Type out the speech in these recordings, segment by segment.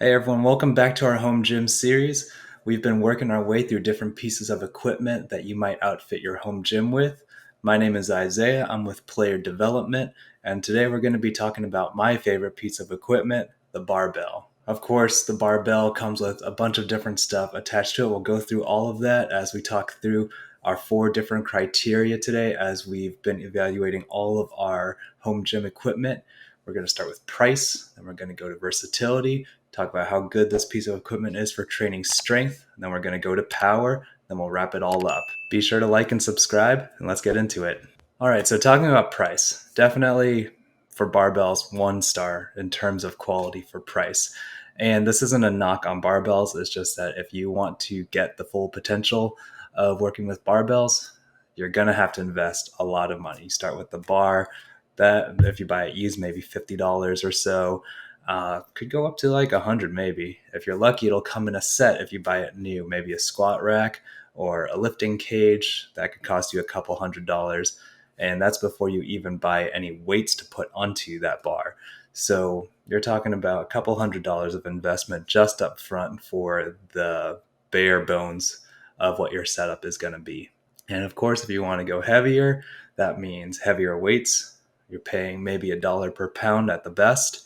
Hey everyone, welcome back to our home gym series. We've been working our way through different pieces of equipment that you might outfit your home gym with. My name is Isaiah, I'm with Player Development, and today we're going to be talking about my favorite piece of equipment, the barbell. Of course, the barbell comes with a bunch of different stuff attached to it. We'll go through all of that as we talk through our 4 different criteria today as we've been evaluating all of our home gym equipment. We're going to start with price, then we're going to go to versatility, talk about how good this piece of equipment is for training strength, and then we're going to go to power, then we'll wrap it all up. Be sure to like and subscribe, and let's get into it. All right, so talking about price, definitely for barbells, 1 star in terms of quality for price. And this isn't a knock on barbells, it's just that if you want to get the full potential of working with barbells, you're going to have to invest a lot of money. You start with the bar, that if you buy it used, maybe $50 or so. Could go up to like 100 maybe. If you're lucky, it'll come in a set if you buy it new, maybe a squat rack or a lifting cage that could cost you a couple $100. And that's before you even buy any weights to put onto that bar. So you're talking about a couple $100 of investment just up front for the bare bones of what your setup is going to be. And of course, if you want to go heavier, that means heavier weights. You're paying maybe $1 per pound at the best.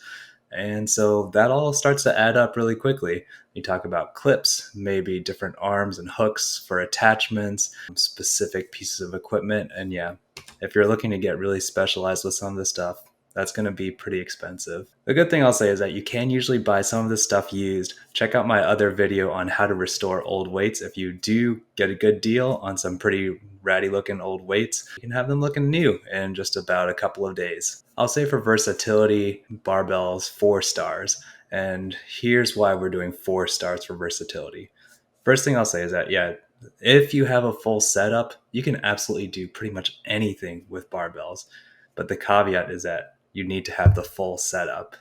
And so that all starts to add up really quickly. You talk about clips, maybe different arms and hooks for attachments, specific pieces of equipment. And yeah, if you're looking to get really specialized with some of this stuff, that's going to be pretty expensive. The good thing I'll say is that you can usually buy some of this stuff used. Check out my other video on how to restore old weights. If you do get a good deal on some pretty ratty looking old weights, you can have them looking new in just about a couple of days. I'll say for versatility, barbells, 4 stars. And here's why we're doing 4 stars for versatility. First thing I'll say is that, yeah, if you have a full setup, you can absolutely do pretty much anything with barbells. But the caveat is that you need to have the full setup.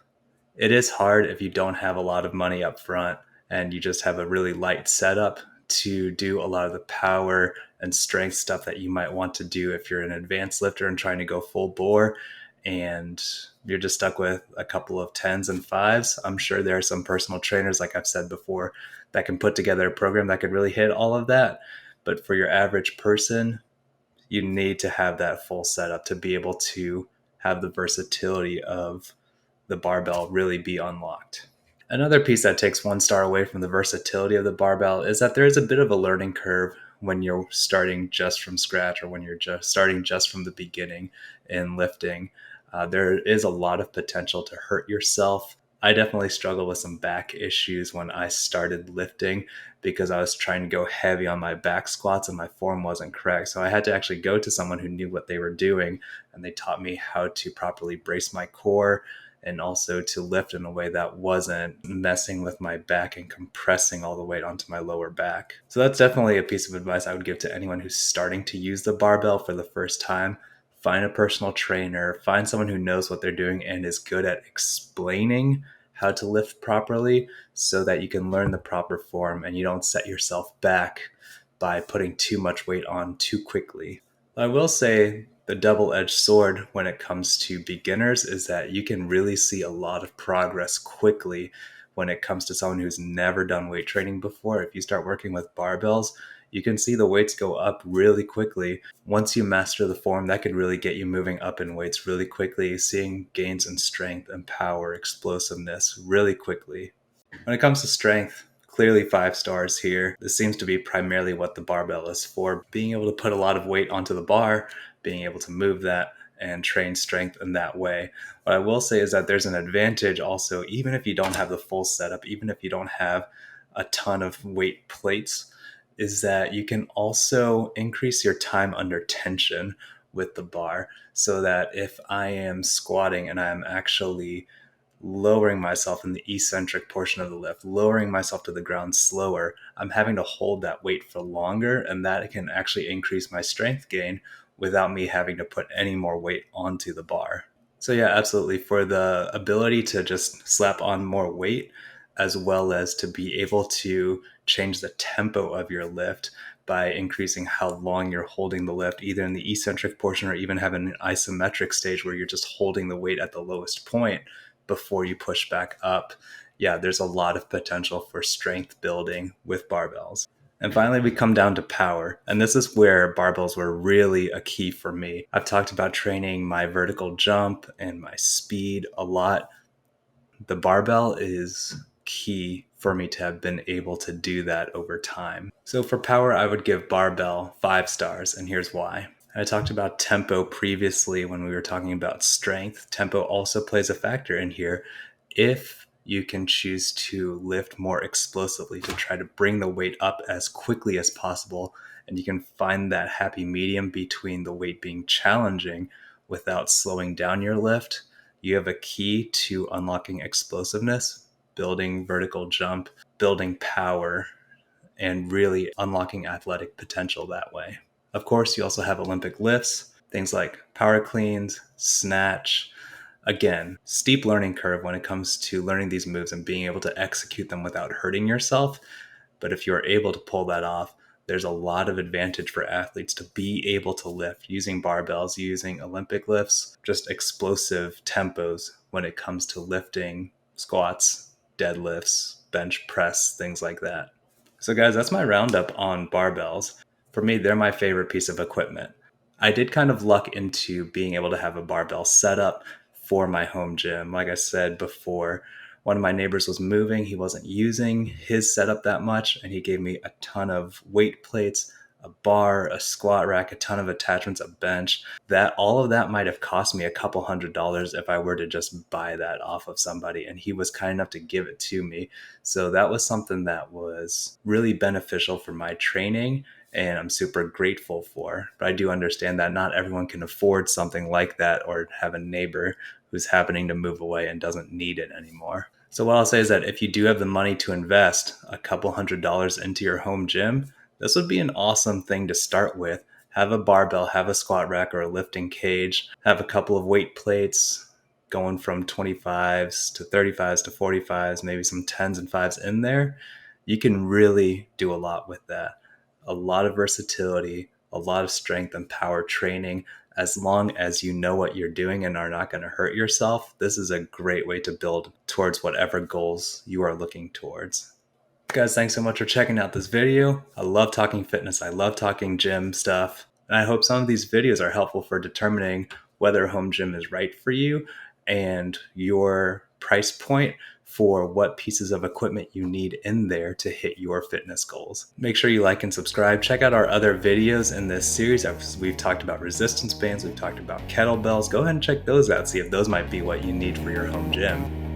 It is hard if you don't have a lot of money up front and you just have a really light setup to do a lot of the power and strength stuff that you might want to do if you're an advanced lifter and trying to go full bore and you're just stuck with a couple of 10s and 5s. I'm sure there are some personal trainers, like I've said before, that can put together a program that could really hit all of that. But for your average person, you need to have that full setup to be able to have the versatility of the barbell really be unlocked. Another piece that takes 1 star away from the versatility of the barbell is that there is a bit of a learning curve when you're starting just from scratch or when you're just starting just from the beginning in lifting. There is a lot of potential to hurt yourself. I definitely struggled with some back issues when I started lifting because I was trying to go heavy on my back squats and my form wasn't correct. So I had to actually go to someone who knew what they were doing, and they taught me how to properly brace my core and also to lift in a way that wasn't messing with my back and compressing all the weight onto my lower back. So that's definitely a piece of advice I would give to anyone who's starting to use the barbell for the first time. Find a personal trainer, find someone who knows what they're doing and is good at explaining how to lift properly so that you can learn the proper form and you don't set yourself back by putting too much weight on too quickly. I will say the double-edged sword when it comes to beginners is that you can really see a lot of progress quickly when it comes to someone who's never done weight training before. If you start working with barbells, you can see the weights go up really quickly. Once you master the form, that could really get you moving up in weights really quickly, seeing gains in strength and power, explosiveness really quickly. When it comes to strength, clearly 5 stars here. This seems to be primarily what the barbell is for, being able to put a lot of weight onto the bar, being able to move that and train strength in that way. What I will say is that there's an advantage also, even if you don't have the full setup, even if you don't have a ton of weight plates, is that you can also increase your time under tension with the bar so that if I am squatting and I'm actually lowering myself in the eccentric portion of the lift, lowering myself to the ground slower, I'm having to hold that weight for longer, and that can actually increase my strength gain without me having to put any more weight onto the bar. So yeah, absolutely. For the ability to just slap on more weight, as well as to be able to change the tempo of your lift by increasing how long you're holding the lift, either in the eccentric portion or even having an isometric stage where you're just holding the weight at the lowest point before you push back up. yeah, there's a lot of potential for strength building with barbells. And finally, we come down to power. And this is where barbells were really a key for me. I've talked about training my vertical jump and my speed a lot. The barbell is key for me to have been able to do that over time. So for power, I would give barbell 5 stars, and here's why. I talked about tempo previously when we were talking about strength. Tempo also plays a factor in here. If you can choose to lift more explosively to try to bring the weight up as quickly as possible, and you can find that happy medium between the weight being challenging without slowing down your lift, you have a key to unlocking explosiveness, building vertical jump, building power, and really unlocking athletic potential that way. Of course, you also have Olympic lifts, things like power cleans, snatch. Again, steep learning curve when it comes to learning these moves and being able to execute them without hurting yourself. But if you're able to pull that off, there's a lot of advantage for athletes to be able to lift using barbells, using Olympic lifts, just explosive tempos when it comes to lifting squats, deadlifts, bench press, things like that. So, guys, that's my roundup on barbells. For me, they're my favorite piece of equipment. I did kind of luck into being able to have a barbell setup for my home gym. Like I said before, one of my neighbors was moving. He wasn't using his setup that much, and he gave me a ton of weight plates, a bar, a squat rack, a ton of attachments, a bench. That all of that might have cost me a couple $100s if I were to just buy that off of somebody, and he was kind enough to give it to me. So that was something that was really beneficial for my training, and I'm super grateful for. But I do understand that not everyone can afford something like that or have a neighbor who's happening to move away and doesn't need it anymore. So what I'll say is that if you do have the money to invest a couple $100s into your home gym, this would be an awesome thing to start with. Have a barbell, have a squat rack or a lifting cage, have a couple of weight plates going from 25s to 35s to 45s, maybe some 10s and 5s in there. You can really do a lot with that. A lot of versatility, a lot of strength and power training. As long as you know what you're doing and are not going to hurt yourself, this is a great way to build towards whatever goals you are looking towards. Guys, thanks so much for checking out this video. I love talking fitness. I love talking gym stuff. And I hope some of these videos are helpful for determining whether a home gym is right for you and your price point for what pieces of equipment you need in there to hit your fitness goals. Make sure you like and subscribe. Check out our other videos in this series. We've talked about resistance bands, we've talked about kettlebells. Go ahead and check those out, see if those might be what you need for your home gym.